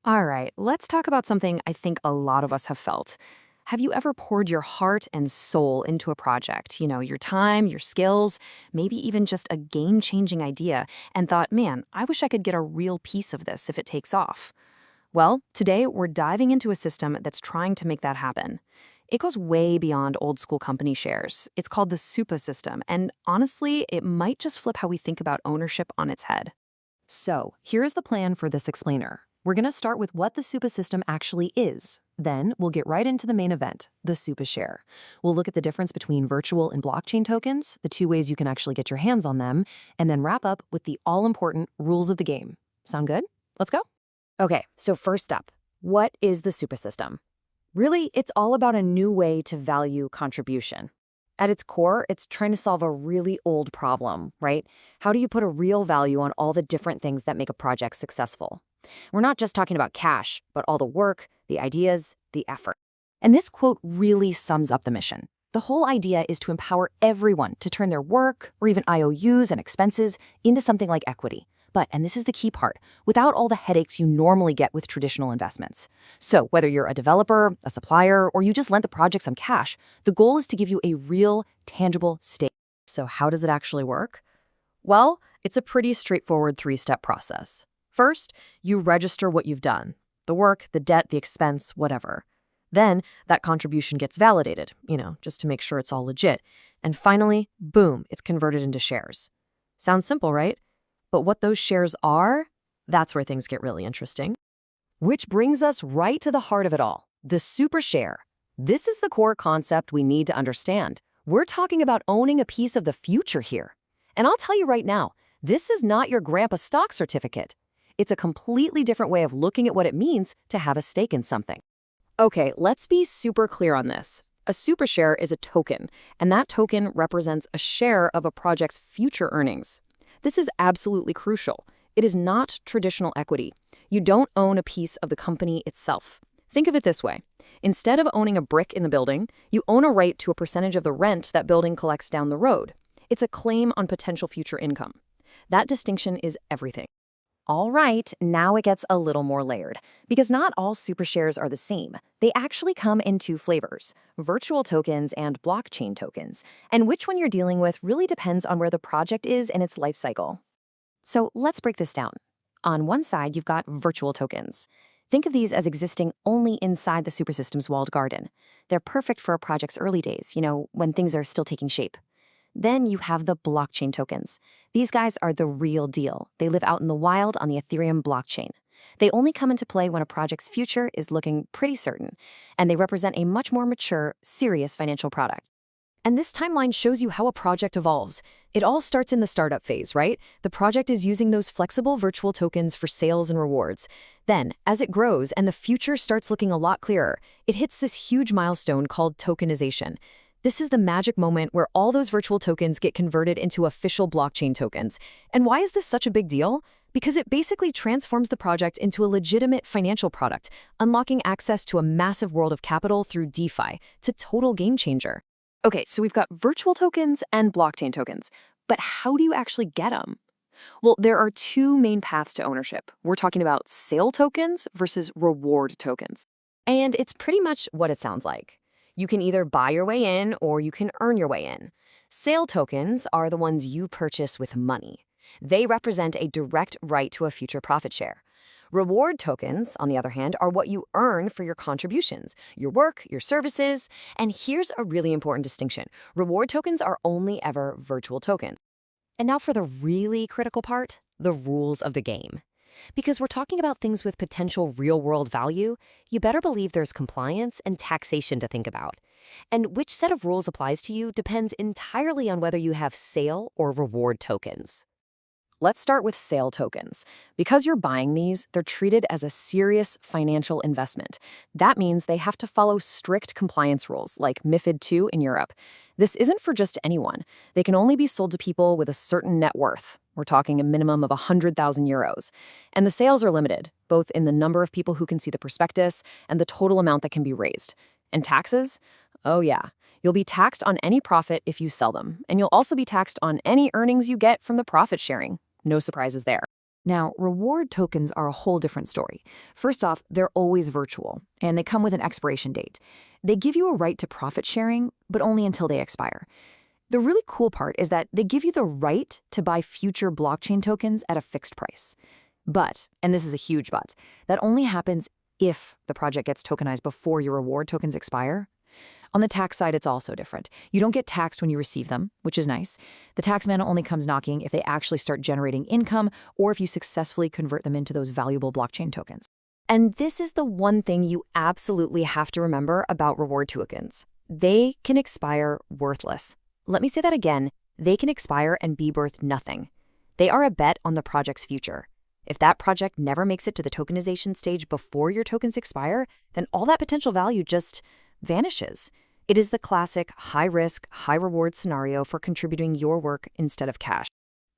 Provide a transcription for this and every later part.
All right, let's talk about something I think a lot of us have felt. Have you ever poured your heart and soul into a project? Your time, your skills, maybe even just a game changing idea, and thought, man, I wish I could get a real piece of this if it takes off? Well, today we're diving into a system that's trying to make that happen. It goes way beyond old school company shares. It's called the Supa system, and honestly, it might just flip how we think about ownership on its head. So, here's the plan for this explainer. We're going to start with what the Supa system actually is. Then, we'll get right into the main event, the Supa share. We'll look at the difference between virtual and blockchain tokens, the two ways you can actually get your hands on them, and then wrap up with the all-important rules of the game. Sound good? Let's go. Okay, so first up, what is the Supa system? Really, it's all about a new way to value contribution. At its core, it's trying to solve a really old problem, right? How do you put a real value on all the different things that make a project successful? We're not just talking about cash, but all the work, the ideas, the effort. And this quote really sums up the mission. The whole idea is to empower everyone to turn their work, or even IOUs and expenses, into something like equity. But, and this is the key part, without all the headaches you normally get with traditional investments. So whether you're a developer, a supplier, or you just lent the project some cash, the goal is to give you a real, tangible stake. So how does it actually work? Well, it's a pretty straightforward three-step process. First, you register what you've done, the work, the debt, the expense, whatever. Then that contribution gets validated, just to make sure it's all legit. And finally, boom, it's converted into shares. Sounds simple, right? But what those shares are, that's where things get really interesting. Which brings us right to the heart of it all, the Supa share. This is the core concept we need to understand. We're talking about owning a piece of the future here. And I'll tell you right now, this is not your grandpa's stock certificate. It's a completely different way of looking at what it means to have a stake in something. Okay, let's be super clear on this. A Supa share is a token, and that token represents a share of a project's future earnings. This is absolutely crucial. It is not traditional equity. You don't own a piece of the company itself. Think of it this way. Instead of owning a brick in the building, you own a right to a percentage of the rent that building collects down the road. It's a claim on potential future income. That distinction is everything. All right, now it gets a little more layered, because not all Supa shares are the same. They actually come in two flavors, virtual tokens and blockchain tokens, and which one you're dealing with really depends on where the project is in its life cycle. So let's break this down. On one side, you've got virtual tokens. Think of these as existing only inside the Supa system's walled garden. They're perfect for a project's early days, when things are still taking shape. Then you have the blockchain tokens. These guys are the real deal. They live out in the wild on the Ethereum blockchain. They only come into play when a project's future is looking pretty certain, and they represent a much more mature, serious financial product. And this timeline shows you how a project evolves. It all starts in the startup phase, right? The project is using those flexible virtual tokens for sales and rewards. Then, as it grows and the future starts looking a lot clearer, it hits this huge milestone called tokenization. This is the magic moment where all those virtual tokens get converted into official blockchain tokens. And why is this such a big deal? Because it basically transforms the project into a legitimate financial product, unlocking access to a massive world of capital through DeFi. It's a total game changer. Okay, so we've got virtual tokens and blockchain tokens, but how do you actually get them? Well, there are two main paths to ownership. We're talking about sale tokens versus reward tokens. And it's pretty much what it sounds like. You can either buy your way in or you can earn your way in. Sale tokens are the ones you purchase with money. They represent a direct right to a future profit share. Reward tokens, on the other hand, are what you earn for your contributions, your work, your services. And here's a really important distinction. Reward tokens are only ever virtual tokens. And now for the really critical part, the rules of the game. Because we're talking about things with potential real-world value, you better believe there's compliance and taxation to think about. And which set of rules applies to you depends entirely on whether you have sale or reward tokens. Let's start with sale tokens. Because you're buying these, they're treated as a serious financial investment. That means they have to follow strict compliance rules, like MiFID II in Europe. This isn't for just anyone. They can only be sold to people with a certain net worth. We're talking a minimum of 100,000 euros. And the sales are limited, both in the number of people who can see the prospectus and the total amount that can be raised. And taxes? Oh yeah. You'll be taxed on any profit if you sell them, and you'll also be taxed on any earnings you get from the profit sharing. No surprises there. Now, reward tokens are a whole different story. First off, they're always virtual, and they come with an expiration date. They give you a right to profit sharing, but only until they expire. The really cool part is that they give you the right to buy future blockchain tokens at a fixed price. But, and this is a huge but, that only happens if the project gets tokenized before your reward tokens expire. On the tax side, it's also different. You don't get taxed when you receive them, which is nice. The taxman only comes knocking if they actually start generating income or if you successfully convert them into those valuable blockchain tokens. And this is the one thing you absolutely have to remember about reward tokens. They can expire worthless. Let me say that again. They can expire and be worth nothing. They are a bet on the project's future. If that project never makes it to the tokenization stage before your tokens expire, then all that potential value just vanishes. It is the classic high-risk, high-reward scenario for contributing your work instead of cash.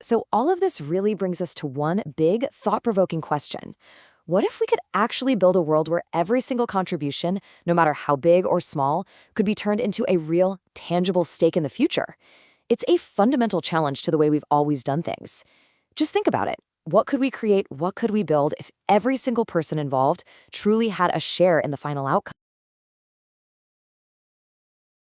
So all of this really brings us to one big, thought-provoking question. What if we could actually build a world where every single contribution, no matter how big or small, could be turned into a real, tangible stake in the future? It's a fundamental challenge to the way we've always done things. Just think about it. What could we create, what could we build if every single person involved truly had a share in the final outcome?